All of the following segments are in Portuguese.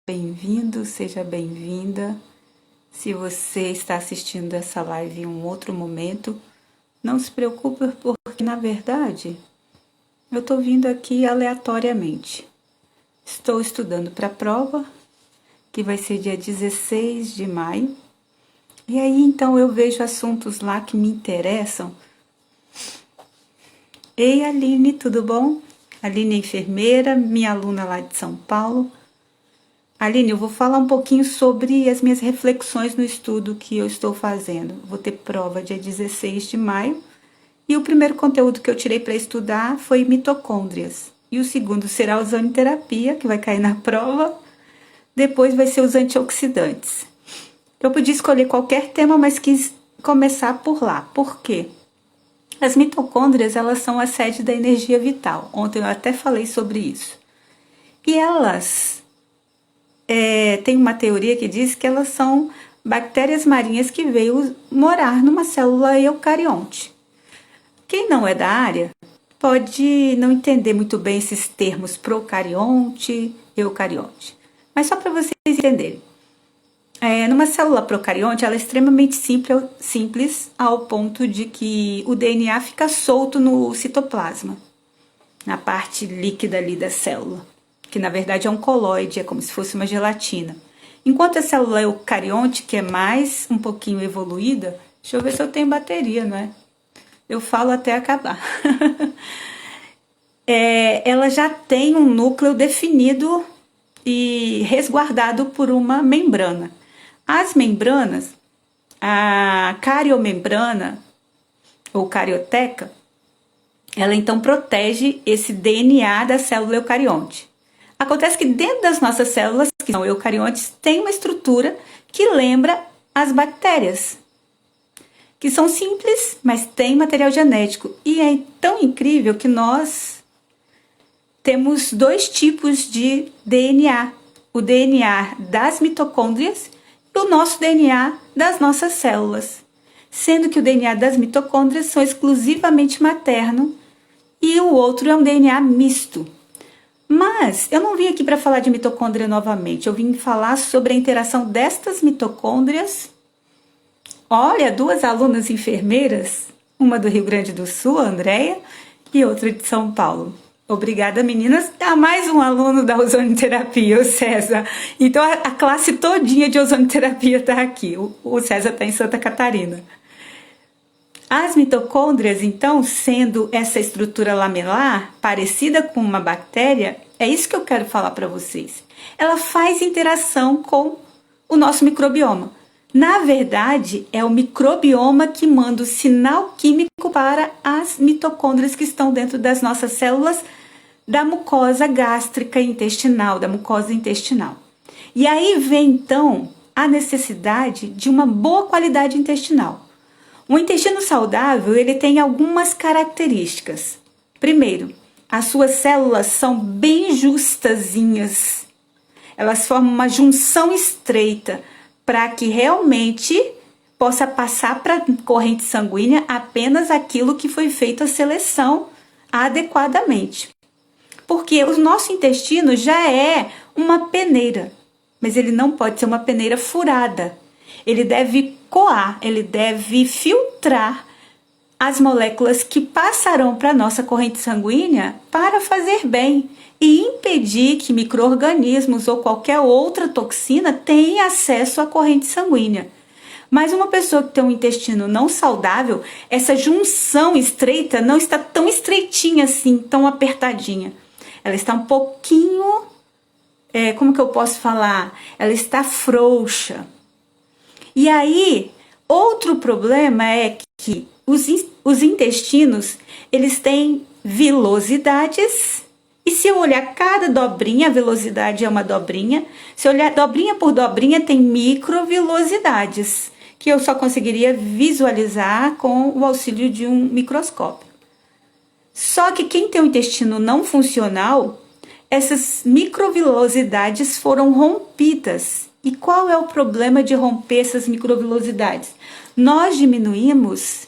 Bem-vindo, seja bem-vinda. Se você está assistindo essa live em um outro momento, não se preocupe porque, na verdade, eu estou vindo aqui aleatoriamente. Estou estudando para a prova, que vai ser dia 16 de maio. E aí, então, eu vejo assuntos lá que me interessam. Ei, Aline, tudo bom? Aline é enfermeira, minha aluna lá de São Paulo. Aline, eu vou falar um pouquinho sobre as minhas reflexões no estudo que eu estou fazendo. Vou ter prova dia 16 de maio e o primeiro conteúdo que eu tirei para estudar foi mitocôndrias. E o segundo será ozonioterapia, que vai cair na prova. Depois vai ser os antioxidantes. Eu podia escolher qualquer tema, mas quis começar por lá. Por quê? As mitocôndrias, elas são a sede da energia vital. Ontem eu até falei sobre isso. E elas... tem uma teoria que diz que elas são bactérias marinhas que veio morar numa célula eucarionte. Quem não é da área pode não entender muito bem esses termos procarionte, eucarionte. Mas só para vocês entenderem. Numa célula procarionte, ela é extremamente simples ao ponto de que o DNA fica solto no citoplasma, na parte líquida ali da célula, que na verdade é um colóide, é como se fosse uma gelatina. Enquanto a célula eucarionte, que é mais um pouquinho evoluída, deixa eu ver se eu tenho bateria, não é? Eu falo até acabar. Ela já tem um núcleo definido e resguardado por uma membrana. As membranas, a cariomembrana ou carioteca, ela então protege esse DNA da célula eucarionte. Acontece que dentro das nossas células, que são eucariontes, tem uma estrutura que lembra as bactérias, que são simples, mas tem material genético. E é tão incrível que nós temos dois tipos de DNA. O DNA das mitocôndrias e o nosso DNA das nossas células. Sendo que o DNA das mitocôndrias são exclusivamente materno e o outro é um DNA misto. Mas eu não vim aqui para falar de mitocôndria novamente, eu vim falar sobre a interação destas mitocôndrias. Olha, duas alunas enfermeiras, uma do Rio Grande do Sul, a Andréia, e outra de São Paulo. Obrigada, meninas. Mais um aluno da ozonioterapia, o César. Então a classe todinha de ozonioterapia está aqui. O César está em Santa Catarina. As mitocôndrias, então, sendo essa estrutura lamelar, parecida com uma bactéria, é isso que eu quero falar para vocês. Ela faz interação com o nosso microbioma. Na verdade, é o microbioma que manda o sinal químico para as mitocôndrias que estão dentro das nossas células da mucosa gástrica e intestinal, da mucosa intestinal. E aí vem, então, a necessidade de uma boa qualidade intestinal. O intestino saudável, ele tem algumas características. Primeiro, as suas células são bem justazinhas. Elas formam uma junção estreita para que realmente possa passar para a corrente sanguínea apenas aquilo que foi feito a seleção adequadamente. Porque o nosso intestino já é uma peneira, mas ele não pode ser uma peneira furada. Ele deve coar, ele deve filtrar as moléculas que passarão para a nossa corrente sanguínea para fazer bem e impedir que micro-organismos ou qualquer outra toxina tenha acesso à corrente sanguínea. Mas uma pessoa que tem um intestino não saudável, essa junção estreita não está tão estreitinha assim, tão apertadinha. Ela está um pouquinho, como que eu posso falar? Ela está frouxa. E aí, outro problema é que os intestinos, eles têm vilosidades, e se eu olhar cada dobrinha, a velocidade é uma dobrinha, se eu olhar dobrinha por dobrinha, tem microvilosidades, que eu só conseguiria visualizar com o auxílio de um microscópio. Só que quem tem um intestino não funcional, essas microvilosidades foram rompidas. E qual é o problema de romper essas microvilosidades? Nós diminuímos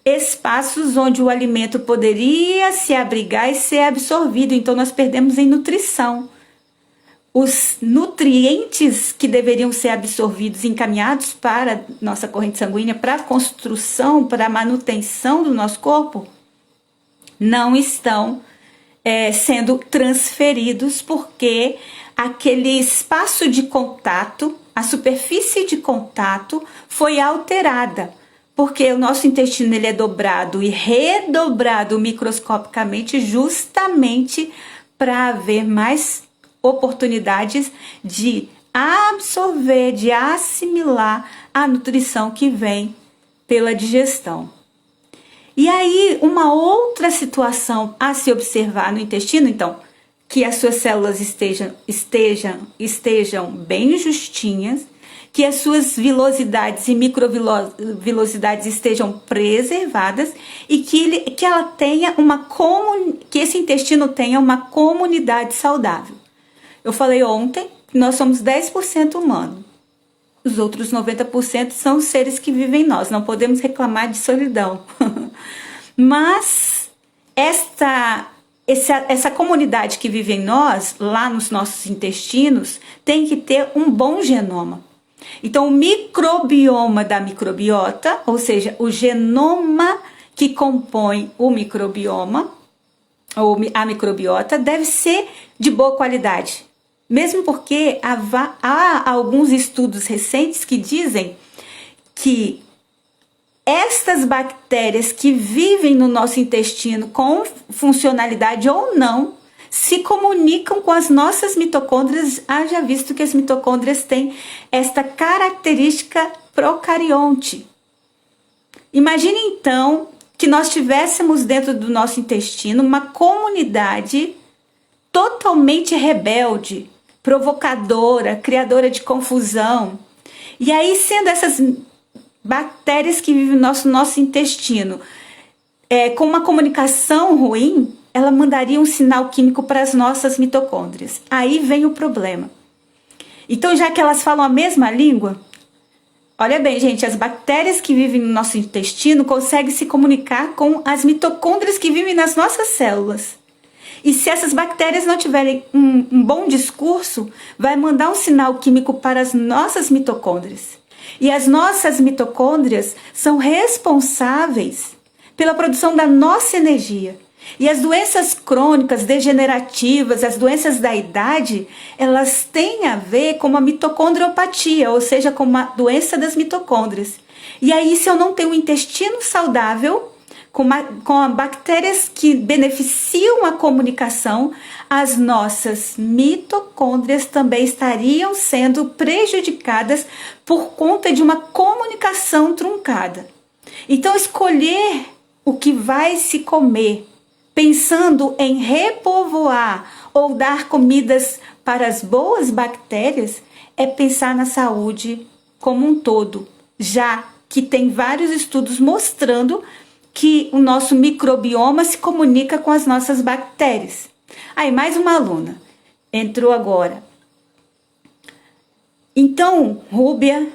espaços onde o alimento poderia se abrigar e ser absorvido, então nós perdemos em nutrição. os nutrientes que deveriam ser absorvidos, encaminhados para nossa corrente sanguínea, para a construção, para a manutenção do nosso corpo, não estão sendo transferidos, porque aquele espaço de contato, a superfície de contato foi alterada, porque o nosso intestino ele é dobrado e redobrado microscopicamente justamente para haver mais oportunidades de absorver, de assimilar a nutrição que vem pela digestão. E aí, uma outra situação a se observar no intestino, então, que as suas células estejam bem justinhas, que as suas vilosidades e microvilosidades estejam preservadas e que ela tenha que esse intestino tenha uma comunidade saudável. Eu falei ontem que nós somos 10% humanos. Os outros 90% são os seres que vivem em nós. Não podemos reclamar de solidão. Mas essa comunidade que vive em nós, lá nos nossos intestinos, tem que ter um bom genoma. Então, o microbioma da microbiota, ou seja, o genoma que compõe o microbioma, ou a microbiota, deve ser de boa qualidade. Mesmo porque há alguns estudos recentes que dizem que estas bactérias que vivem no nosso intestino com funcionalidade ou não, se comunicam com as nossas mitocôndrias, haja visto que as mitocôndrias têm esta característica procarionte. Imagine então que nós tivéssemos dentro do nosso intestino uma comunidade totalmente rebelde, provocadora, criadora de confusão. E aí, sendo essas bactérias que vivem no nosso intestino com uma comunicação ruim, ela mandaria um sinal químico para as nossas mitocôndrias. Aí vem o problema. Então, já que elas falam a mesma língua, olha bem, gente, as bactérias que vivem no nosso intestino conseguem se comunicar com as mitocôndrias que vivem nas nossas células. E se essas bactérias não tiverem um bom discurso, vai mandar um sinal químico para as nossas mitocôndrias. E as nossas mitocôndrias são responsáveis pela produção da nossa energia. E as doenças crônicas, degenerativas, as doenças da idade, elas têm a ver com uma mitocondriopatia, ou seja, com uma doença das mitocôndrias. E aí, se eu não tenho um intestino saudável, com bactérias que beneficiam a comunicação, as nossas mitocôndrias também estariam sendo prejudicadas por conta de uma comunicação truncada. Então, escolher o que vai se comer, pensando em repovoar ou dar comidas para as boas bactérias, é pensar na saúde como um todo, já que tem vários estudos mostrando que o nosso microbioma se comunica com as nossas bactérias. Aí, mais uma aluna entrou agora. Então, Rúbia,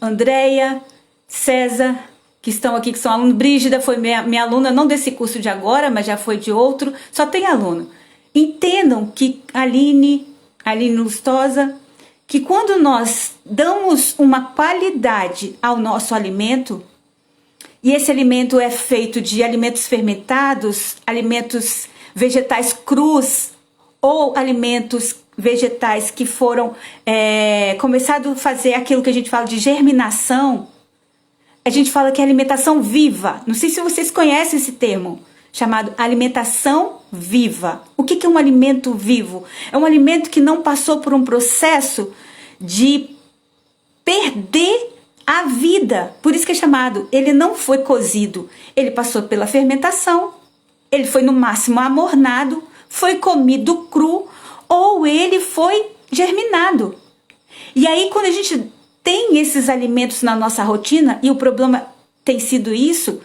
Andréia, César, que estão aqui, que são alunos. Brígida foi minha aluna, não desse curso de agora, mas já foi de outro. Só tem aluno. Entendam que Aline Lustosa, que quando nós damos uma qualidade ao nosso alimento, e esse alimento é feito de alimentos fermentados, alimentos vegetais crus, ou alimentos vegetais que foram começado a fazer aquilo que a gente fala de germinação, a gente fala que é alimentação viva. Não sei se vocês conhecem esse termo, chamado alimentação viva. O que é um alimento vivo? É um alimento que não passou por um processo de perder a vida. Por isso que é chamado, ele não foi cozido. Ele passou pela fermentação, ele foi no máximo amornado, foi comido cru, ou ele foi germinado. E aí, quando a gente tem esses alimentos na nossa rotina, e o problema tem sido isso,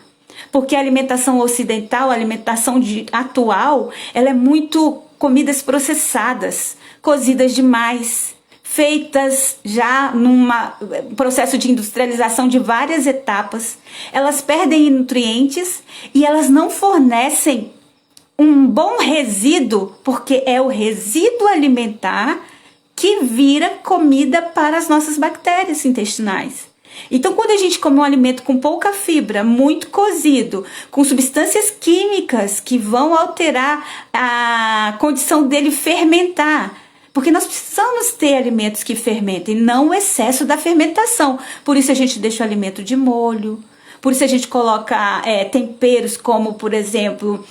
porque a alimentação ocidental, a alimentação atual, ela é muito comidas processadas, cozidas demais, feitas já num processo de industrialização de várias etapas. Elas perdem nutrientes e elas não fornecem um bom resíduo, porque é o resíduo alimentar que vira comida para as nossas bactérias intestinais. Então, quando a gente come um alimento com pouca fibra, muito cozido, com substâncias químicas que vão alterar a condição dele fermentar, porque nós precisamos ter alimentos que fermentem, não o excesso da fermentação. Por isso a gente deixa o alimento de molho, por isso a gente coloca temperos como, por exemplo,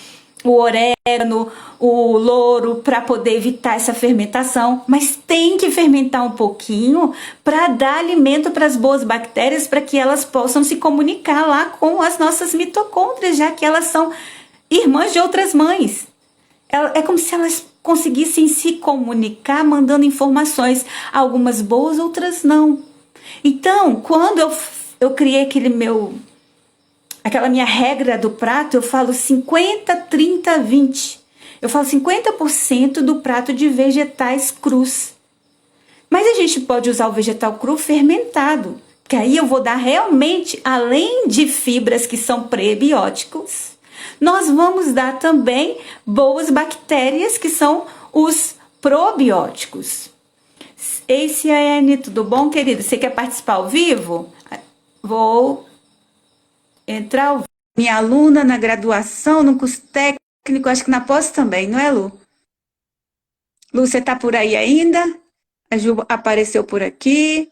o orégano, o louro, para poder evitar essa fermentação. Mas tem que fermentar um pouquinho para dar alimento para as boas bactérias, para que elas possam se comunicar lá com as nossas mitocôndrias, já que elas são irmãs de outras mães. É como se elas conseguissem se comunicar, mandando informações, algumas boas, outras não. Então, quando eu criei aquela minha regra do prato, eu falo 50, 30, 20. Eu falo 50% do prato de vegetais crus. Mas a gente pode usar o vegetal cru fermentado, que aí eu vou dar realmente, além de fibras que são prebióticos, nós vamos dar também boas bactérias, que são os probióticos. Ei, Ciane, tudo bom, querido? Você quer participar ao vivo? Vou entrar. Minha aluna na graduação, no curso técnico, acho que na pós também, não é, Lu? Lu, você tá por aí ainda? A Ju apareceu por aqui.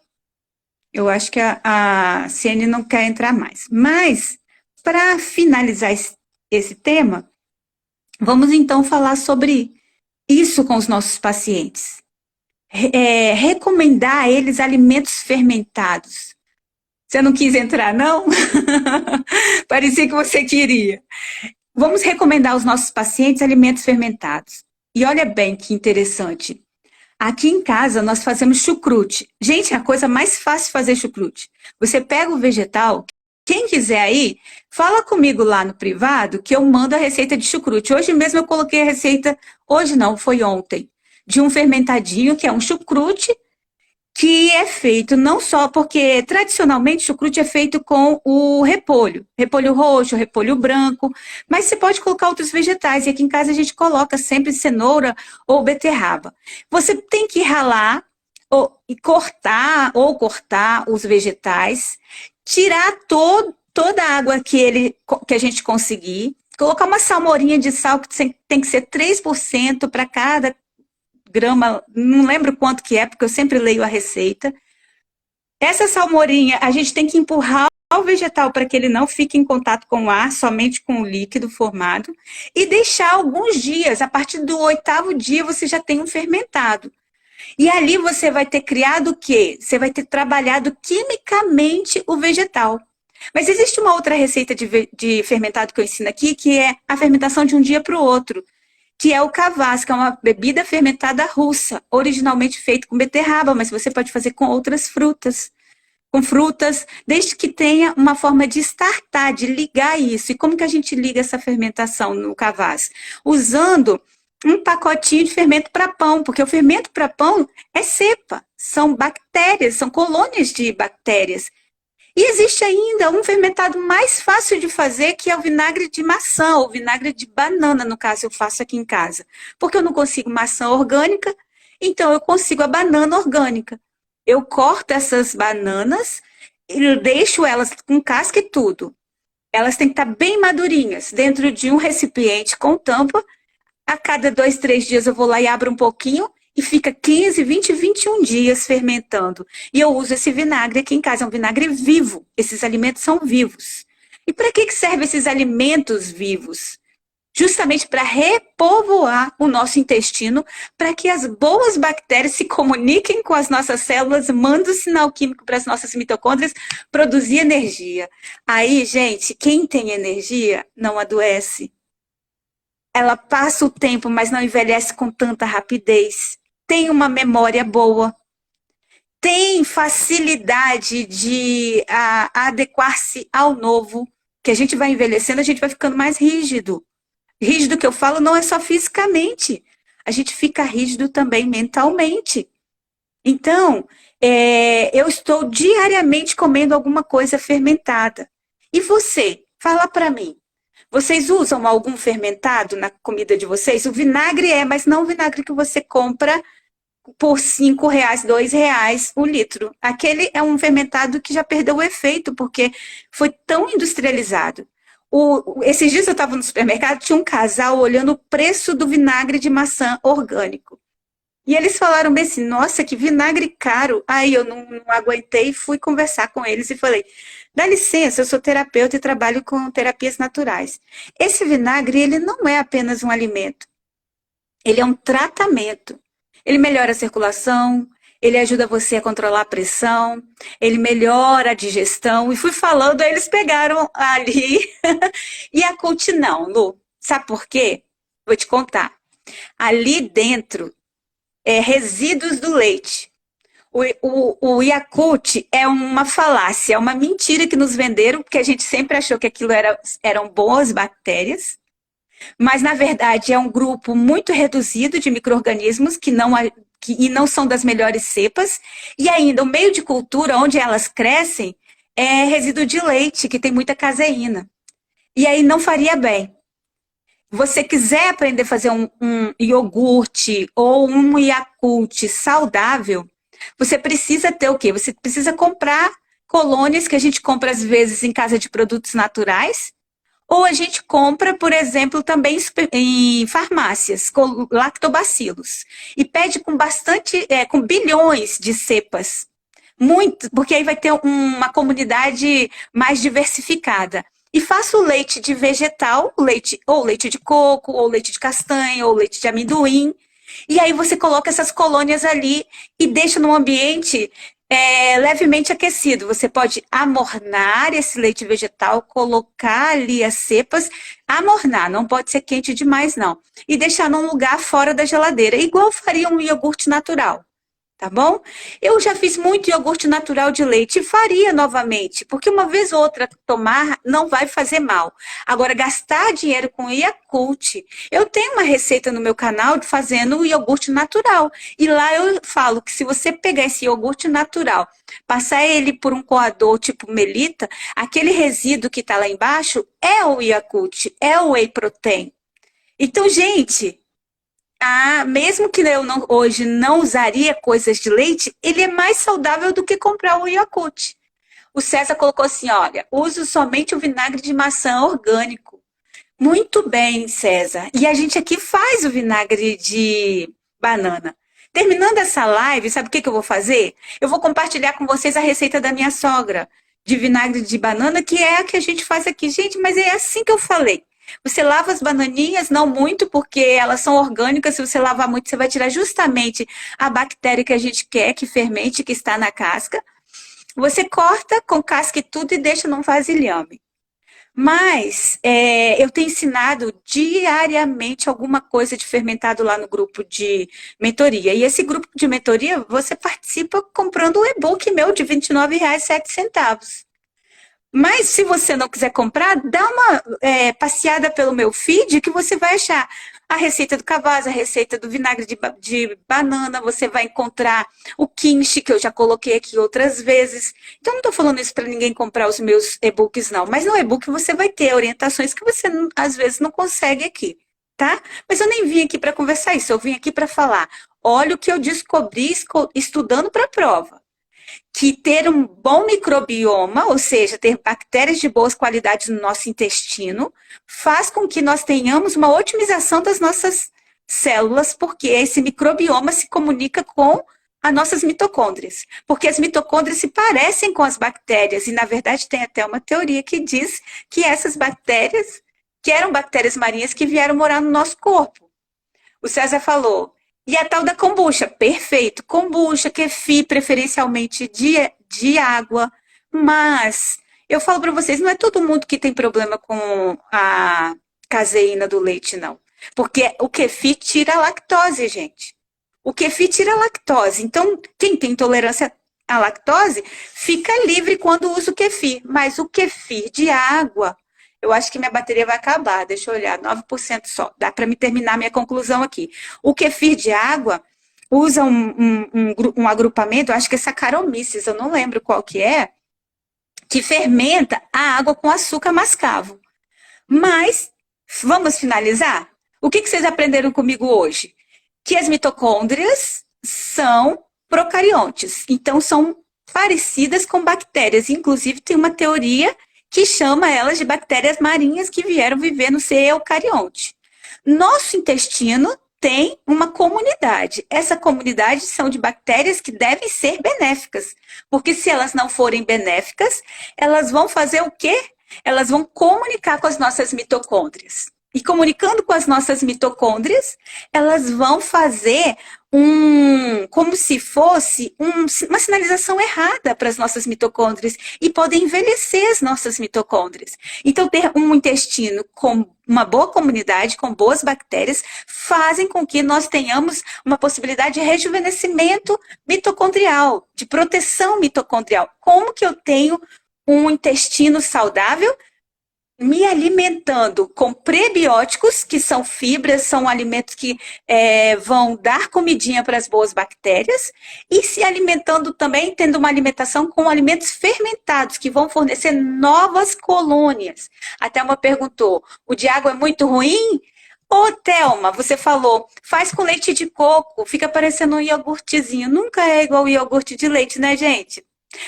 Eu acho que a Ciane não quer entrar mais. Mas, para finalizar esse tema, vamos então falar sobre isso com os nossos pacientes. Recomendar a eles alimentos fermentados. Você não quis entrar, não? Parecia que você queria. Vamos recomendar aos nossos pacientes alimentos fermentados. E olha bem que interessante. Aqui em casa nós fazemos chucrute. Gente, é a coisa mais fácil de fazer chucrute. Você pega o vegetal, quem quiser aí, fala comigo lá no privado que eu mando a receita de chucrute. Hoje mesmo eu coloquei a receita, hoje não, foi ontem, de um fermentadinho que é um chucrute, que é feito não só porque tradicionalmente o chucrute é feito com o repolho roxo, repolho branco, mas você pode colocar outros vegetais, e aqui em casa a gente coloca sempre cenoura ou beterraba. Você tem que ralar e cortar os vegetais, tirar toda a água que a gente conseguir, colocar uma salmourinha de sal que tem que ser 3% para cada grama, não lembro quanto que é, porque eu sempre leio a receita. Essa salmourinha, a gente tem que empurrar o vegetal para que ele não fique em contato com o ar, somente com o líquido formado, e deixar alguns dias. A partir do 8º dia, você já tem um fermentado. E ali você vai ter criado o quê? Você vai ter trabalhado quimicamente o vegetal. Mas existe uma outra receita de fermentado que eu ensino aqui, que é a fermentação de um dia para o outro, que é o kvass, que é uma bebida fermentada russa, originalmente feita com beterraba, mas você pode fazer com outras frutas. Com frutas, desde que tenha uma forma de startar, de ligar isso. E como que a gente liga essa fermentação no kvass? Usando um pacotinho de fermento para pão, porque o fermento para pão é cepa, são bactérias, são colônias de bactérias. E existe ainda um fermentado mais fácil de fazer, que é o vinagre de maçã, ou vinagre de banana, no caso eu faço aqui em casa. Porque eu não consigo maçã orgânica, então eu consigo a banana orgânica. Eu corto essas bananas e deixo elas com casca e tudo. Elas têm que estar bem madurinhas, dentro de um recipiente com tampa. A cada 2, 3 dias eu vou lá e abro um pouquinho, e fica 15, 20, 21 dias fermentando. E eu uso esse vinagre aqui em casa, é um vinagre vivo. Esses alimentos são vivos. E para que servem esses alimentos vivos? Justamente para repovoar o nosso intestino, para que as boas bactérias se comuniquem com as nossas células, mandem o sinal químico para as nossas mitocôndrias, produzir energia. Aí, gente, quem tem energia não adoece. Ela passa o tempo, mas não envelhece com tanta rapidez. Tem uma memória boa, tem facilidade de adequar-se ao novo, que a gente vai envelhecendo, a gente vai ficando mais rígido. Rígido que eu falo não é só fisicamente, a gente fica rígido também mentalmente. Então, eu estou diariamente comendo alguma coisa fermentada. E você? Fala para mim. Vocês usam algum fermentado na comida de vocês? O vinagre mas não o vinagre que você compra por R$ 5, R$ 2 o litro. Aquele é um fermentado que já perdeu o efeito, porque foi tão industrializado. Esses dias eu estava no supermercado, tinha um casal olhando o preço do vinagre de maçã orgânico. E eles falaram bem assim, nossa, que vinagre caro. Aí eu não aguentei e fui conversar com eles e falei, dá licença, eu sou terapeuta e trabalho com terapias naturais. Esse vinagre, ele não é apenas um alimento, ele é um tratamento. Ele melhora a circulação, ele ajuda você a controlar a pressão, ele melhora a digestão. E fui falando, aí eles pegaram ali. E a Yakult não, Lu. Sabe por quê? Vou te contar. Ali dentro é resíduos do leite. O Yakult é uma falácia, é uma mentira que nos venderam, porque a gente sempre achou que aquilo eram boas bactérias. Mas, na verdade, é um grupo muito reduzido de micro-organismos e não são das melhores cepas. E ainda, o meio de cultura onde elas crescem é resíduo de leite, que tem muita caseína. E aí não faria bem. Você quiser aprender a fazer um iogurte ou um Yakult saudável, você precisa ter o quê? Você precisa comprar colônias que a gente compra às vezes em casa de produtos naturais, ou a gente compra, por exemplo, também em farmácias, com lactobacilos. E pede com com bilhões de cepas. Muito, porque aí vai ter uma comunidade mais diversificada. E faça o leite de vegetal, ou leite de coco, ou leite de castanha, ou leite de amendoim. E aí você coloca essas colônias ali e deixa num ambiente levemente aquecido. Você pode amornar esse leite vegetal, colocar ali as cepas, amornar, não pode ser quente demais não. E deixar num lugar fora da geladeira, igual faria um iogurte natural. Tá bom? Eu já fiz muito iogurte natural de leite e faria novamente, porque uma vez ou outra tomar não vai fazer mal. Agora, gastar dinheiro com Yakult, eu tenho uma receita no meu canal de fazendo o iogurte natural. E lá eu falo que se você pegar esse iogurte natural, passar ele por um coador tipo Melita, aquele resíduo que está lá embaixo é o Yakult, é o Whey Protein. Então, gente, mesmo que eu hoje não usaria coisas de leite, ele é mais saudável do que comprar o Yakult. O César colocou assim, olha, uso somente o vinagre de maçã orgânico. Muito bem, César. E a gente aqui faz o vinagre de banana. Terminando essa live, sabe o que eu vou fazer? Eu vou compartilhar com vocês a receita da minha sogra de vinagre de banana, que é a que a gente faz aqui. Gente, mas é assim que eu falei. Você lava as bananinhas, não muito, porque elas são orgânicas. Se você lavar muito, você vai tirar justamente a bactéria que a gente quer que fermente, que está na casca. Você corta com casca e tudo e deixa num vasilhame. Mas eu tenho ensinado diariamente alguma coisa de fermentado lá no grupo de mentoria. E esse grupo de mentoria, você participa comprando um e-book meu de R$ 29,07. Mas se você não quiser comprar, dá uma passeada pelo meu feed que você vai achar a receita do cavaz, a receita do vinagre de banana, você vai encontrar o kimchi, que eu já coloquei aqui outras vezes. Então, não estou falando isso para ninguém comprar os meus e-books, não. Mas no e-book você vai ter orientações que você, às vezes, não consegue aqui, tá? Mas eu nem vim aqui para conversar isso, eu vim aqui para falar. Olha o que eu descobri estudando para a prova. Que ter um bom microbioma, ou seja, ter bactérias de boas qualidades no nosso intestino, faz com que nós tenhamos uma otimização das nossas células, porque esse microbioma se comunica com as nossas mitocôndrias. Porque as mitocôndrias se parecem com as bactérias, e na verdade tem até uma teoria que diz que essas bactérias, que eram bactérias marinhas que vieram morar no nosso corpo. O César falou. E a tal da kombucha, perfeito. Kombucha, kefir, preferencialmente de água. Mas eu falo para vocês, não é todo mundo que tem problema com a caseína do leite, não. Porque o kefir tira a lactose, gente. O kefir tira a lactose. Então, quem tem intolerância à lactose, fica livre quando usa o kefir. Mas o kefir de água, eu acho que minha bateria vai acabar. Deixa eu olhar, 9% só. Dá para me terminar minha conclusão aqui. O kefir de água usa um agrupamento, acho que é Saccharomyces, eu não lembro qual que fermenta a água com açúcar mascavo. Mas, vamos finalizar? O que vocês aprenderam comigo hoje? Que as mitocôndrias são procariontes. Então, são parecidas com bactérias. Inclusive, tem uma teoria que chama elas de bactérias marinhas que vieram viver no ser eucarionte. Nosso intestino tem uma comunidade. Essa comunidade são de bactérias que devem ser benéficas. Porque se elas não forem benéficas, elas vão fazer o quê? Elas vão comunicar com as nossas mitocôndrias. E comunicando com as nossas mitocôndrias, elas vão fazer como se fosse uma sinalização errada para as nossas mitocôndrias e podem envelhecer as nossas mitocôndrias. Então, ter um intestino com uma boa comunidade, com boas bactérias, fazem com que nós tenhamos uma possibilidade de rejuvenescimento mitocondrial, de proteção mitocondrial. Como que eu tenho um intestino saudável? Me alimentando com prebióticos, que são fibras, são alimentos que vão dar comidinha para as boas bactérias, e se alimentando também, tendo uma alimentação com alimentos fermentados, que vão fornecer novas colônias. A Thelma perguntou, o de água é muito ruim? Ô, Thelma, você falou, faz com leite de coco, fica parecendo um iogurtezinho. Nunca é igual o iogurte de leite, né, gente?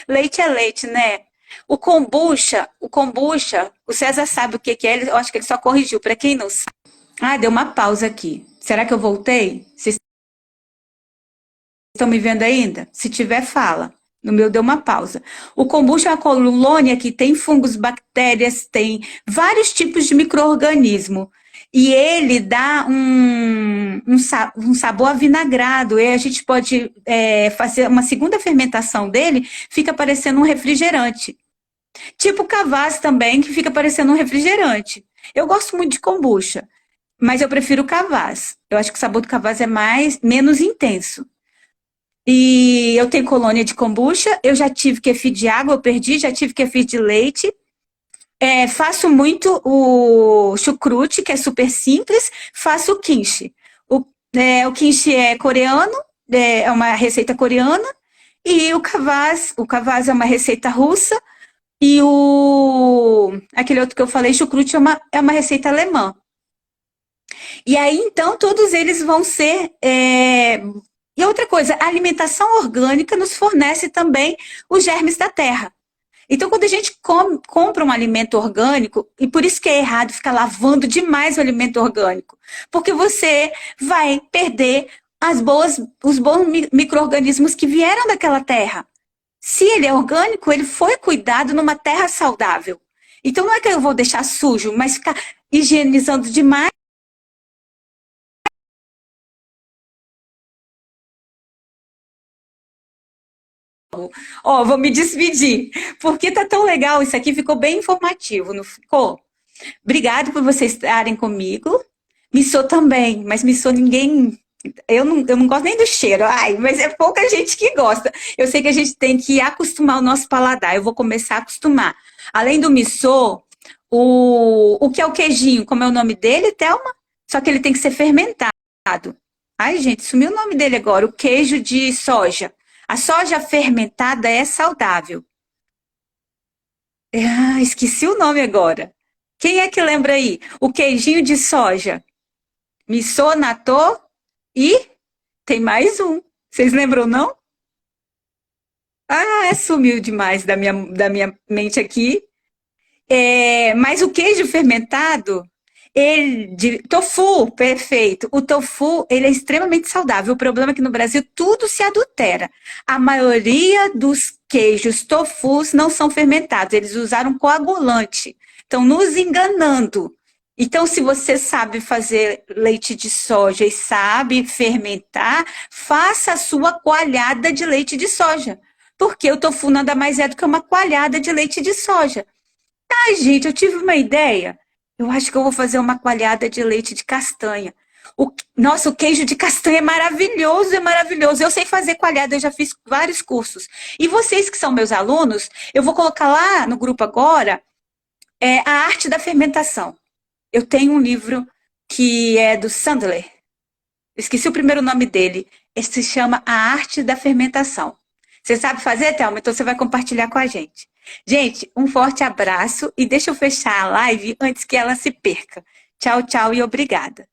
Leite é leite, né? O kombucha, o César sabe o que é, eu acho que ele só corrigiu, para quem não sabe. Ah, deu uma pausa aqui. Será que eu voltei? Vocês estão me vendo ainda? Se tiver, fala. No meu deu uma pausa. O kombucha é uma colônia que tem fungos, bactérias, tem vários tipos de micro-organismo. E ele dá um sabor avinagrado. E a gente pode fazer uma segunda fermentação dele, fica parecendo um refrigerante. Tipo Kvass também, que fica parecendo um refrigerante. Eu gosto muito de kombucha, mas eu prefiro o Kvass. Eu acho que o sabor do Kvass é menos intenso. E eu tenho colônia de kombucha, eu já tive kefir de água, eu perdi, já tive kefir de leite. Faço muito o chucrute, que é super simples, faço o kimchi. O kimchi é coreano, é uma receita coreana, e o Kvass é uma receita russa, e aquele outro que eu falei, chucrute, é uma receita alemã. E aí, então, todos eles vão ser... E outra coisa, a alimentação orgânica nos fornece também os germes da terra. Então, quando a gente compra um alimento orgânico, e por isso que é errado ficar lavando demais o alimento orgânico, porque você vai perder os bons micro-organismos que vieram daquela terra. Se ele é orgânico, ele foi cuidado numa terra saudável. Então, não é que eu vou deixar sujo, mas ficar higienizando demais. Ó, vou me despedir, porque tá tão legal isso aqui, ficou bem informativo, não ficou? Obrigado por vocês estarem comigo. Missô também, mas missô ninguém... Eu não gosto nem do cheiro, mas é pouca gente que gosta. Eu sei que a gente tem que acostumar o nosso paladar, eu vou começar a acostumar. Além do missô, o que é o queijinho, como é o nome dele, Thelma? Só que ele tem que ser fermentado. Ai, gente, sumiu o nome dele agora, o queijo de soja. A soja fermentada é saudável. Esqueci o nome agora. Quem é que lembra aí? O queijinho de soja. Missô, natô e tem mais um. Vocês lembram, não? Sumiu demais da minha mente aqui. Mas o queijo fermentado, tofu, perfeito. O tofu, ele é extremamente saudável. O problema é que no Brasil tudo se adultera. A maioria dos queijos tofus não são fermentados, eles usaram coagulante. Estão nos enganando. Então, se você sabe fazer leite de soja e sabe fermentar, faça a sua coalhada de leite de soja. Porque o tofu nada mais é do que uma coalhada de leite de soja. Ai, gente, eu tive uma ideia. Eu acho que eu vou fazer uma coalhada de leite de castanha. Nossa, o queijo de castanha é maravilhoso, é maravilhoso. Eu sei fazer coalhada, eu já fiz vários cursos. E vocês que são meus alunos, eu vou colocar lá no grupo agora a arte da fermentação. Eu tenho um livro que é do Sandler. Esqueci o primeiro nome dele. Esse se chama A Arte da Fermentação. Você sabe fazer, Thelma? Então você vai compartilhar com a gente. Gente, um forte abraço e deixa eu fechar a live antes que ela se perca. Tchau, tchau e obrigada.